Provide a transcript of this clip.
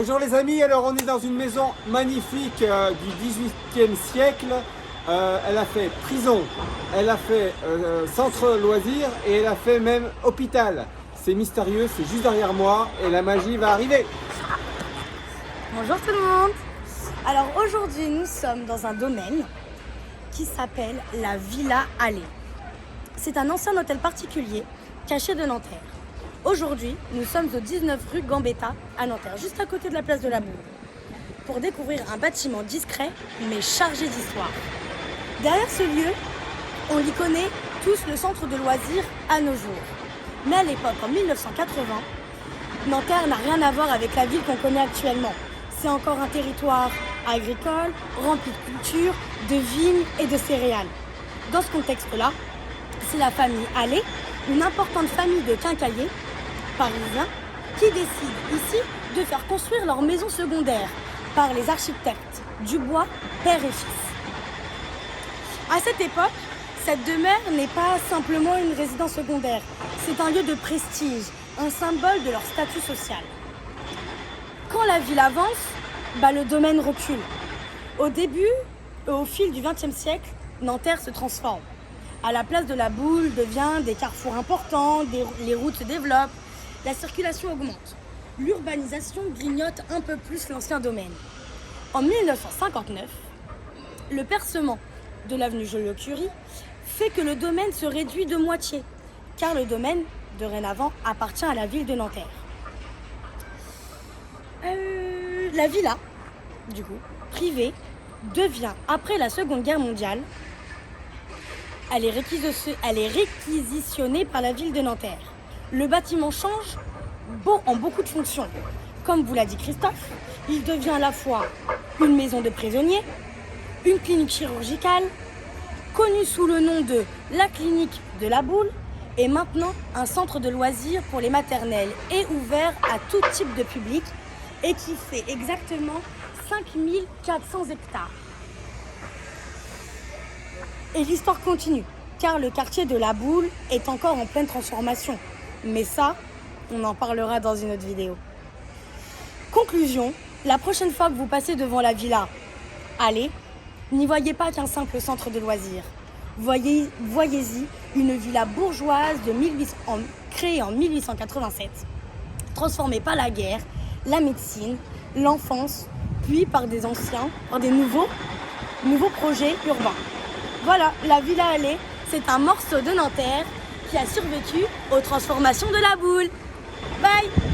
Bonjour les amis, alors on est dans une maison magnifique du 18e siècle. Elle a fait prison, elle a fait centre loisirs et elle a fait même hôpital. C'est mystérieux, c'est juste derrière moi et la magie va arriver. Bonjour tout le monde. Alors aujourd'hui nous sommes dans un domaine qui s'appelle la Villa Allée. C'est un ancien hôtel particulier caché de Nanterre. Aujourd'hui, nous sommes au 19 rue Gambetta à Nanterre, juste à côté de la place de la Boule, pour découvrir un bâtiment discret mais chargé d'histoire. Derrière ce lieu, on y connaît tous le centre de loisirs à nos jours. Mais à l'époque, en 1980, Nanterre n'a rien à voir avec la ville qu'on connaît actuellement. C'est encore un territoire agricole, rempli de culture, de vignes et de céréales. Dans ce contexte-là, c'est la famille Allais, une importante famille de quincailliers parisiens, qui décident ici de faire construire leur maison secondaire par les architectes Dubois, père et fils. À cette époque, cette demeure n'est pas simplement une résidence secondaire, c'est un lieu de prestige, un symbole de leur statut social. Quand la ville avance, le domaine recule. Au début, au fil du XXe siècle, Nanterre se transforme. À la place de la Boule devient des carrefours importants, les routes se développent, la circulation augmente. L'urbanisation grignote un peu plus l'ancien domaine. En 1959, le percement de l'avenue Joliot-Curie fait que le domaine se réduit de moitié, car le domaine, dorénavant, appartient à la ville de Nanterre. La villa, du coup, privée, devient, après la Seconde Guerre mondiale, elle est réquisitionnée par la ville de Nanterre. Le bâtiment change en beaucoup de fonctions. Comme vous l'a dit Christophe, il devient à la fois une maison de prisonniers, une clinique chirurgicale, connue sous le nom de la clinique de la Boule, et maintenant un centre de loisirs pour les maternelles et ouvert à tout type de public et qui fait exactement 5400 hectares. Et l'histoire continue, car le quartier de la Boule est encore en pleine transformation. Mais ça, on en parlera dans une autre vidéo. Conclusion, la prochaine fois que vous passez devant la villa Allez, n'y voyez pas qu'un simple centre de loisirs. Voyez-y une villa bourgeoise créée en 1887, transformée par la guerre, la médecine, l'enfance, puis par des nouveaux projets urbains. Voilà, la Villa Allée, c'est un morceau de Nanterre qui a survécu aux transformations de la Boule. Bye!